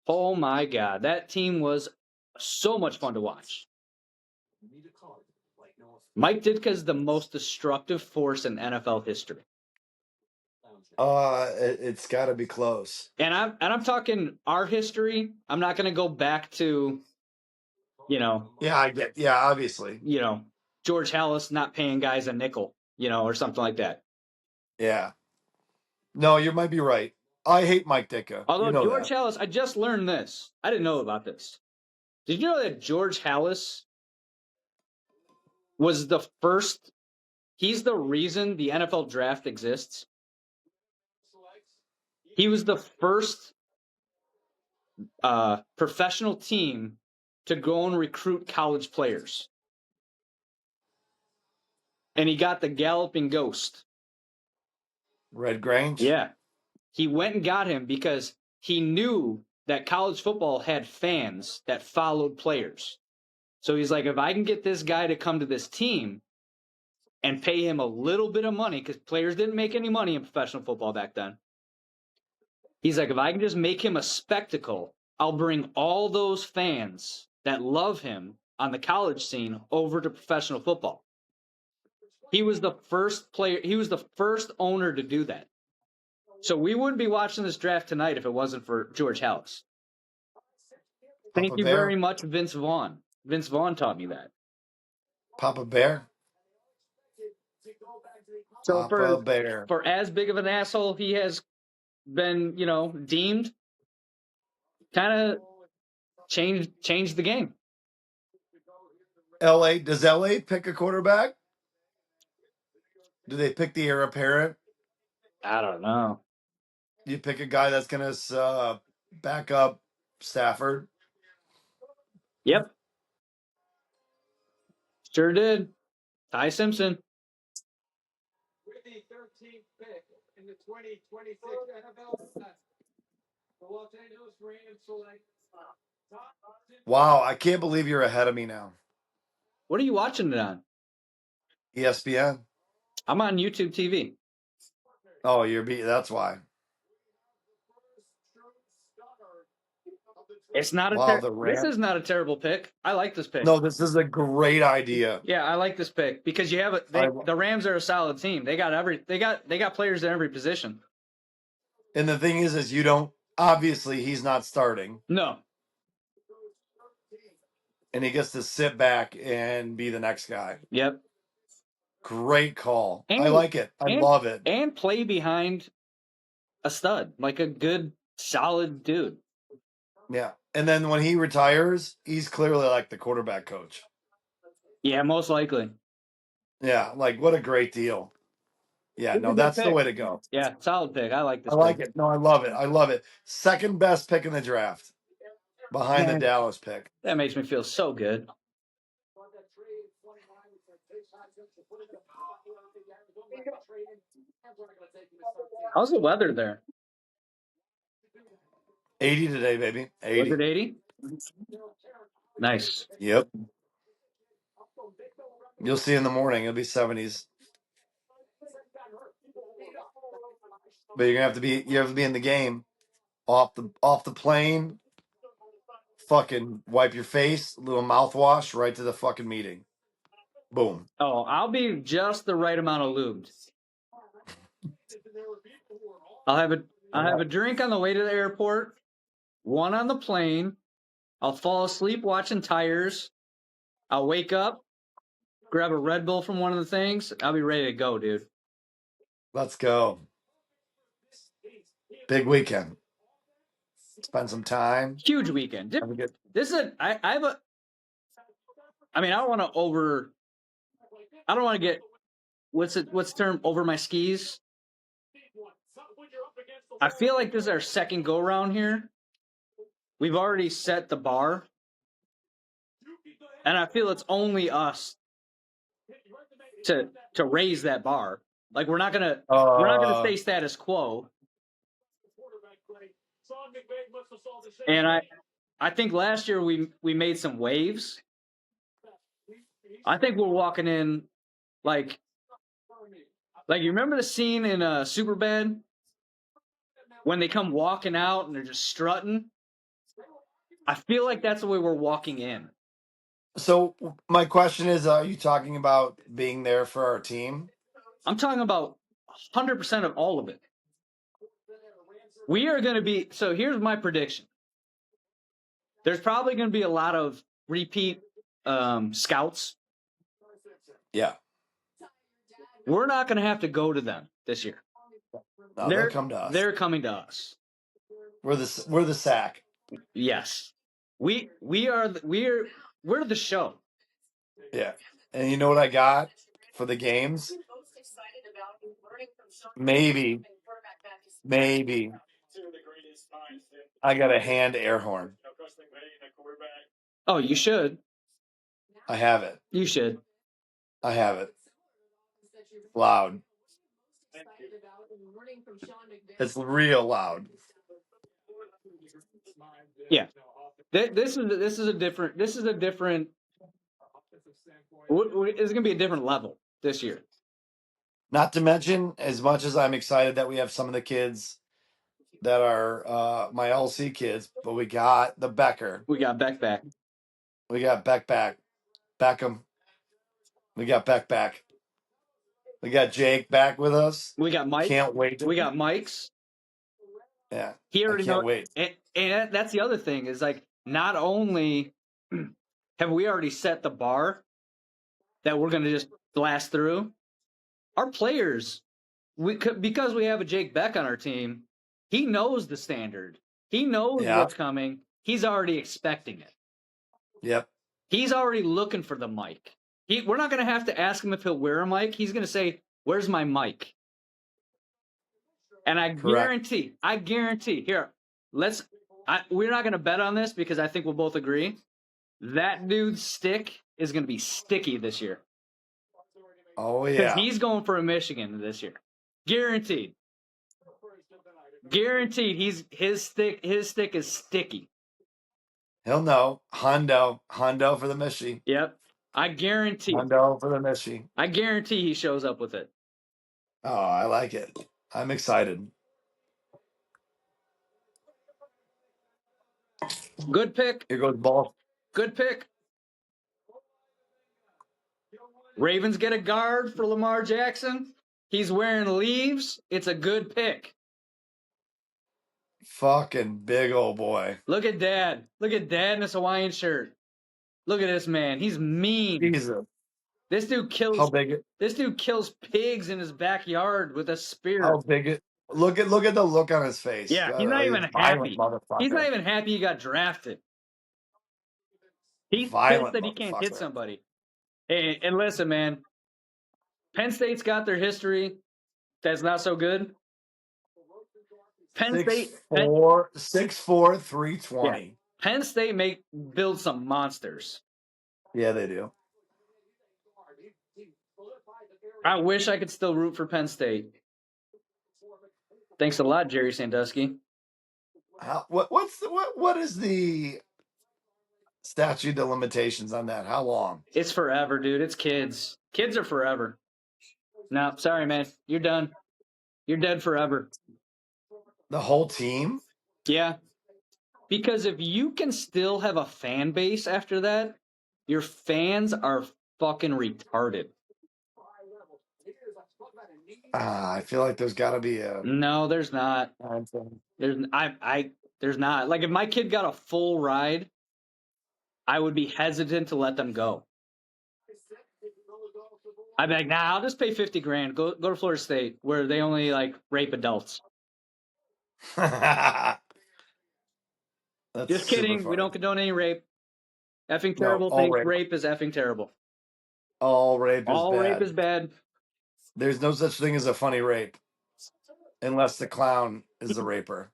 oh my God, that team was so much fun to watch. Mike Ditka is the most destructive force in NFL history. It's got to be close. And I'm talking our history. I'm not going to go back to, obviously. George Halas not paying guys a nickel, or something like that. Yeah. No, you might be right. I hate Mike Ditka. Although George Halas, I just learned this. I didn't know about this. Did you know that George Halas was the first? He's the reason the NFL draft exists. He was the first professional team to go and recruit college players. And he got the Galloping Ghost. Red Grange? Yeah. He went and got him because he knew that college football had fans that followed players. So he's like, if I can get this guy to come to this team and pay him a little bit of money, because players didn't make any money in professional football back then. He's like, if I can just make him a spectacle, I'll bring all those fans that love him on the college scene over to professional football. He was the first player. He was the first owner to do that. So we wouldn't be watching this draft tonight if it wasn't for George Halas. Thank you very much, Vince Vaughn. Vince Vaughn taught me that. Papa Bear? So for as big of an asshole he has been, deemed, kind of changed the game. Does LA pick a quarterback? Do they pick the heir apparent? I don't know. You pick a guy that's going to back up Stafford? Yep. Sure did. Ty Simpson. With the 13th pick in the 2026 NFL draft, the Los Angeles Rams select. Wow, I can't believe you're ahead of me now. What are you watching it on? ESPN. I'm on YouTube TV. Oh, that's why. It's not this is not a terrible pick. I like this pick. No, this is a great idea. Yeah, I like this pick because you have the Rams are a solid team. They got players in every position. And the thing is obviously he's not starting. No. And he gets to sit back and be the next guy. Yep. Great call. I like it. I love it. And play behind a stud, like a good, solid dude. Yeah. And then when he retires, he's clearly like the quarterback coach. Yeah, most likely. Yeah, like what a great deal. Yeah, It's a no, good that's the pick. way to go. Yeah, solid pick. I like this. I like pick. it. No, I love it. I love it. Second best pick in the draft, behind the Man, Dallas pick. that makes me feel so good. How's the weather there? 80 today, baby. Was 80. it 80? Nice. Yep. You'll see in the morning. It'll be 70s. But you're gonna have to be. You have to be in the game. Off the plane. Fucking wipe your face. A little mouthwash. Right to the fucking meeting. Boom. Oh, I'll be just the right amount of lubed. I'll have a drink on the way to the airport, one on the plane. I'll fall asleep watching Tires. I'll wake up, grab a Red Bull from one of the things. I'll be ready to go, dude. Let's go. Big weekend. Spend some time. Huge weekend. Have a good. This is I have a. I mean, I don't want to get what's the term, over my skis. I feel like this is our second go round here. We've already set the bar, and I feel it's only us to raise that bar. Like we're not gonna stay status quo. And I think last year we made some waves. I think we're walking in like you remember the scene in Superbad when they come walking out and they're just strutting? I feel like that's the way we're walking in. So my question is, are you talking about being there for our team? I'm talking about 100% of all of it. We are going to be, so here's my prediction. There's probably going to be a lot of repeat scouts. Yeah. We're not going to have to go to them this year. No, they'll come to us. They're coming to us. We're the sack. Yes. We're the show. Yeah. And you know what I got for the games? Maybe I got a hand air horn. Oh, you should. I have it. You should. I have it. Loud. It's real loud. Yeah. This is a different. It's going to be a different level this year. Not to mention, as much as I'm excited that we have some of the kids that are my LC kids, but we got the Becker. We got Beck back. We got Beck back. Beckham. We got Beck back. We got Jake back with us. We got Mike. Can't wait. We got Mike's. Yeah. He already can't wait. And that's the other thing is like, not only have we already set the bar that we're going to just blast through, our players, because we have a Jake Beck on our team, he knows the standard. He knows what's coming. He's already expecting it. Yep. He's already looking for the mic. We're not going to have to ask him if he'll wear a mic. He's going to say, "Where's my mic?" And I guarantee, here, we're not going to bet on this because I think we'll both agree that dude's stick is going to be sticky this year. Oh, yeah. Because he's going for a Michigan this year. Guaranteed. His stick is sticky. He'll know. Hondo for the Michi. Yep. I guarantee. Hondo for the Michi. I guarantee he shows up with it. Oh, I like it. I'm excited. Good pick. Here goes ball. Good pick. Ravens get a guard for Lamar Jackson. He's wearing leaves. It's a good pick. Fucking big old boy. Look at Dad. Look at Dad in his Hawaiian shirt. Look at this man. He's mean. Jesus. This dude kills. How big it? This dude kills pigs in his backyard with a spear. How big it? Look at the look on his face. Yeah, he's not even happy. He's not even happy he got drafted. He's pissed that he can't hit somebody. Hey, and listen, man. Penn State's got their history. That's not so good. Penn State. 6'4", 320. Penn State build some monsters. Yeah, they do. I wish I could still root for Penn State. Thanks a lot, Jerry Sandusky. What is the statute of limitations on that? How long? It's forever, dude. It's kids. Kids are forever. No, sorry, man. You're done. You're dead forever. The whole team? Yeah. Because if you can still have a fan base after that, your fans are fucking retarded. I feel like there's got to be a. No, there's not. There's not. Like if my kid got a full ride, I would be hesitant to let them go. I'd be like, nah, I'll just pay $50,000. Go to Florida State where they only like rape adults. That's Just kidding. super We don't funny. condone any rape. Effing terrible all thing. rape. Rape is effing terrible. All rape is All bad. rape is bad. There's no such thing as a funny rape, unless the clown is the raper.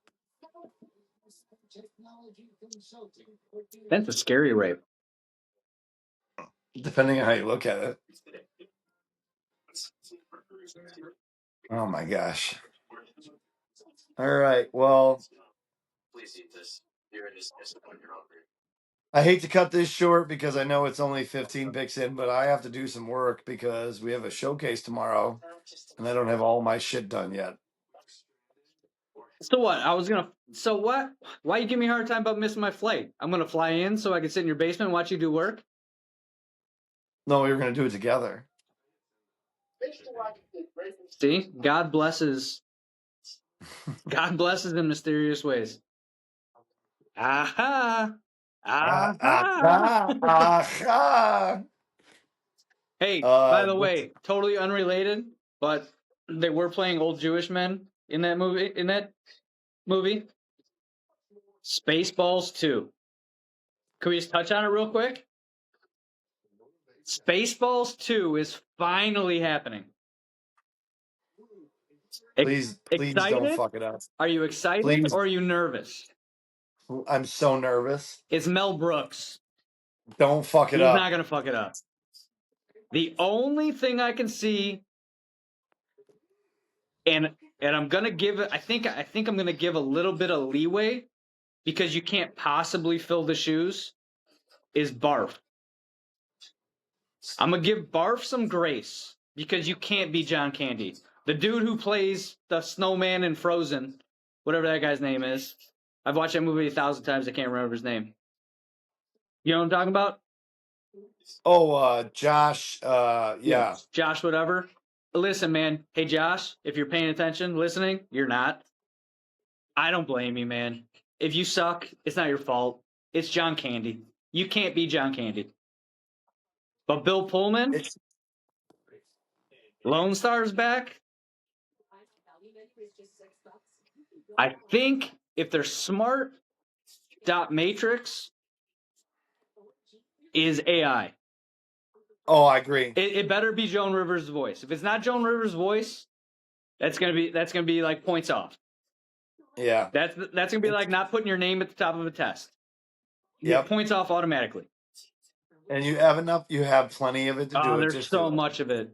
That's a scary rape. Depending on how you look at it. Oh my gosh. All right. Well, I hate to cut this short because I know it's only 15 picks in, but I have to do some work because we have a showcase tomorrow and I don't have all my shit done yet. So what? So what? Why you give me a hard time about missing my flight? I'm going to fly in so I can sit in your basement and watch you do work? No, we were going to do it together. See? God blesses in mysterious ways. Aha! Aha! Hey, by the way, totally unrelated, but they were playing old Jewish men in that movie. Spaceballs 2. Can we just touch on it real quick? Spaceballs 2 is finally happening. Please don't fuck it up. Are you excited or are you nervous? I'm so nervous. It's Mel Brooks. Don't fuck it up. up. He's not going to fuck it up. The only thing I can see, and I'm going to give it, I think I'm going to give a little bit of leeway because you can't possibly fill the shoes, is Barf. I'm going to give Barf some grace because you can't be John Candy. The dude who plays the snowman in Frozen, whatever that guy's name is. I've watched that movie 1,000 times. I can't remember his name. You know what I'm talking about? Oh, Josh. Yeah. Josh, whatever. Listen, man. Hey, Josh, if you're paying attention, listening, you're not. I don't blame you, man. If you suck, it's not your fault. It's John Candy. You can't be John Candy. But Bill Pullman, Lone Star's back. I think if they're smart, Dot Matrix is AI. Oh, I agree. It better be Joan Rivers' voice. If it's not Joan Rivers' voice, that's gonna be like points off. Yeah. That's gonna be like not putting your name at the top of a test. You get points off automatically. And you have enough. You have plenty of it to do it. There's so much of it.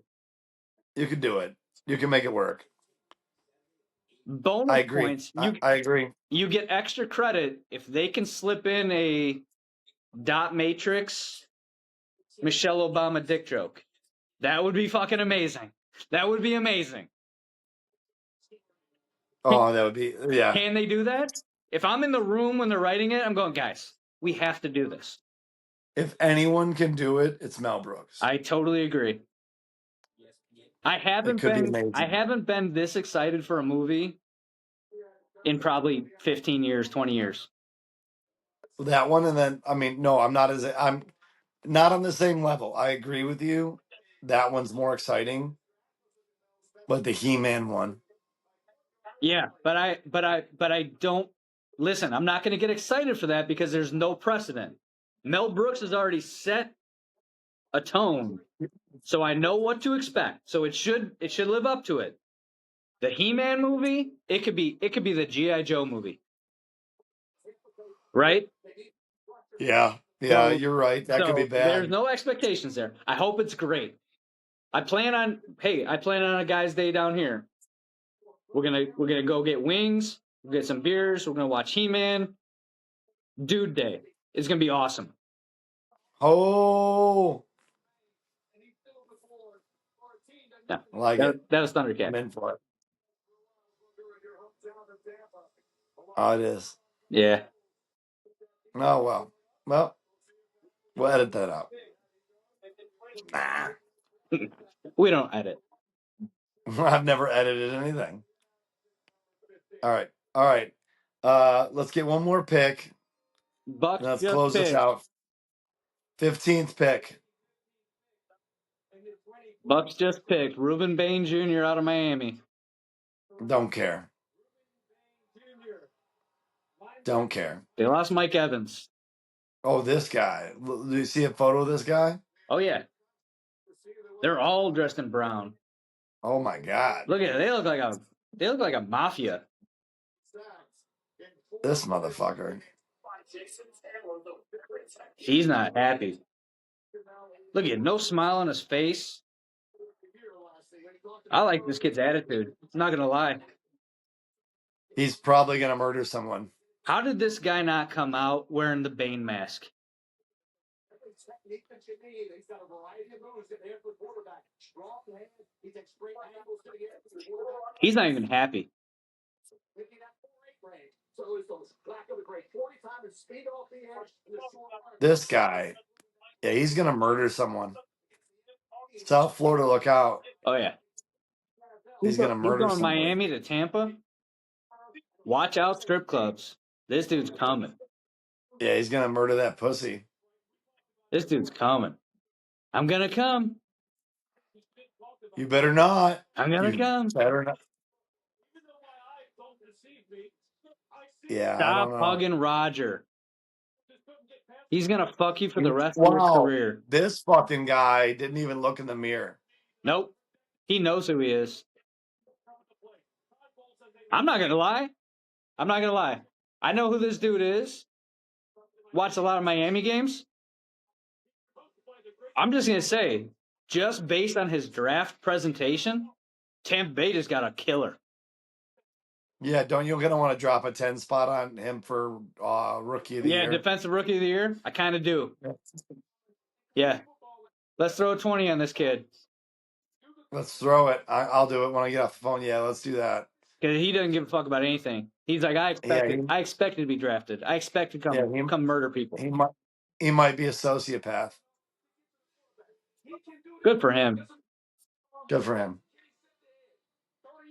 You can do it. You can make it work. Bonus I agree. points. I agree. You get extra credit if they can slip in a Dot Matrix Michelle Obama dick joke. That would be fucking amazing. That would be amazing. Oh, that would be, yeah. Can they do that? If I'm in the room when they're writing it, I'm going, guys, we have to do this. If anyone can do it, it's Mel Brooks. I totally agree. I haven't been this excited for a movie in probably 15 years, 20 years. That one, and then I'm not on the same level. I agree with you. That one's more exciting. But the He-Man one. Yeah, but I don't listen, I'm not going to get excited for that because there's no precedent. Mel Brooks has already set a tone. So I know what to expect. So it should live up to it. The He-Man movie, it could be the G.I. Joe movie. Right? Yeah, So- you're right. That could be So there's bad. no expectations there. I hope it's great. I plan on a guy's day down here. We're gonna go get wings, we'll get some beers, we're gonna watch He-Man. Dude Day. It's gonna be awesome. Oh, Yeah. I like it. That was Thundercat. I'm in for it. Oh, it is. Yeah. Oh, well. Well, we'll edit that out. Nah. We don't edit. I've never edited anything. All right. Let's get one more pick. Bucks Let's just close this picked. out. 15th pick. Bucks just picked Ruben Bain Jr. out of Miami. Don't care. Don't care. They lost Mike Evans. Oh, this guy. Do you see a photo of this guy? Oh yeah. They're all dressed in brown. Oh my God. Look at it. They look like a mafia. This motherfucker. He's not happy. Look at it. No smile on his face. I like this kid's attitude. I'm not gonna lie. He's probably gonna murder someone. How did this guy not come out wearing the Bane mask? He's not even happy. This guy. Yeah, he's gonna murder someone. South Florida, look out. Oh yeah. He's gonna murder going someone. Miami to Tampa. Watch out, strip clubs. This dude's coming. Yeah, he's gonna murder that pussy. This dude's coming. I'm gonna come. You better not. I'm gonna You come. better not. Yeah, I Stop don't know. hugging Roger. He's gonna fuck you for the rest of your Wow. career. This fucking guy didn't even look in the mirror. Nope. He knows who he is. I'm not gonna lie. I know who this dude is. Watched a lot of Miami games. I'm just gonna say, just based on his draft presentation, Tampa Bay just got a killer. Yeah, don't you gonna want to drop a 10 spot on him for rookie of the year? Defensive rookie of the year. I kind of do. Yeah. Let's throw a 20 on this kid. Let's throw it. I'll do it when I get off the phone. Yeah, let's do that. Because he doesn't give a fuck about anything. He's like, I expected to be drafted. I expect to come murder people. He might be a sociopath. Good for him. Good for him.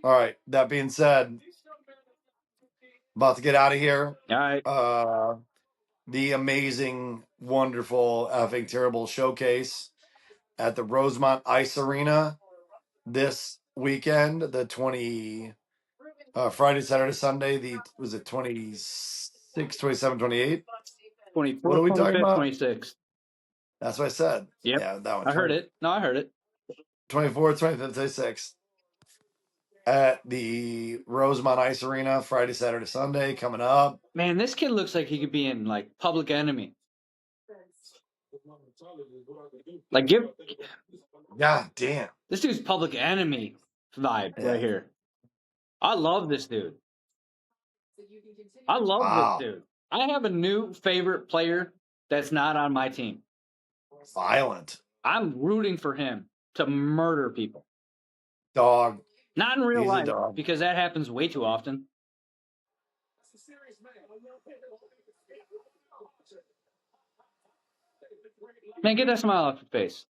All right. That being said, about to get out of here. All right. The amazing, wonderful, effing terrible showcase at the Rosemont Ice Arena this weekend, the Friday, Saturday, Sunday, was it 26, 27, 28? 24, What are we talking about? 26. That's what I said. Yep. Yeah, that one. I heard it. No, I heard it. 24, 25, 26. At the Rosemont Ice Arena, Friday, Saturday, Sunday, coming up. Man, this kid looks like he could be in like Public Enemy. Like God damn. This dude's Public Enemy vibe right here. I love this dude. This dude. I have a new favorite player that's not on my team. Violent. I'm rooting for him to murder people. Dog. Not in real life, dog. because that happens way too often. Man, get that smile off your face.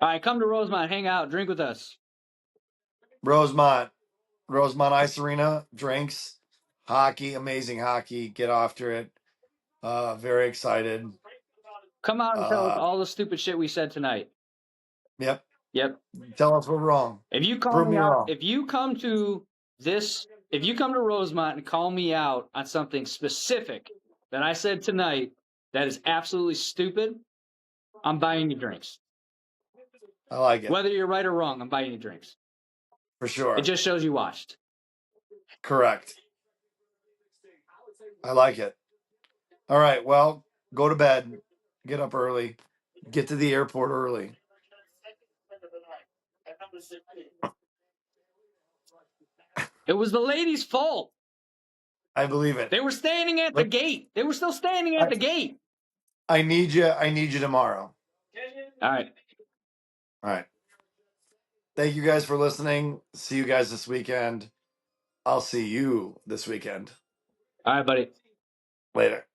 All right, come to Rosemont, hang out, drink with us. Rosemont Ice Arena, drinks, hockey, amazing hockey. Get after it. Very excited. Come out and tell us all the stupid shit we said tonight. Yep. Tell us we're wrong. If you call me out, if you come to Rosemont and call me out on something specific that I said tonight that is absolutely stupid, I'm buying you drinks. I like it. Whether you're right or wrong, I'm buying you drinks. For sure. It just shows you watched. Correct. I like it. All right. Well, go to bed. Get up early. Get to the airport early. It was the ladies' fault. I believe it. They were standing at the gate. They were still standing at the gate. I need you. I need you tomorrow. All right. All right. Thank you guys for listening. See you guys this weekend. I'll see you this weekend. All right, buddy. Later.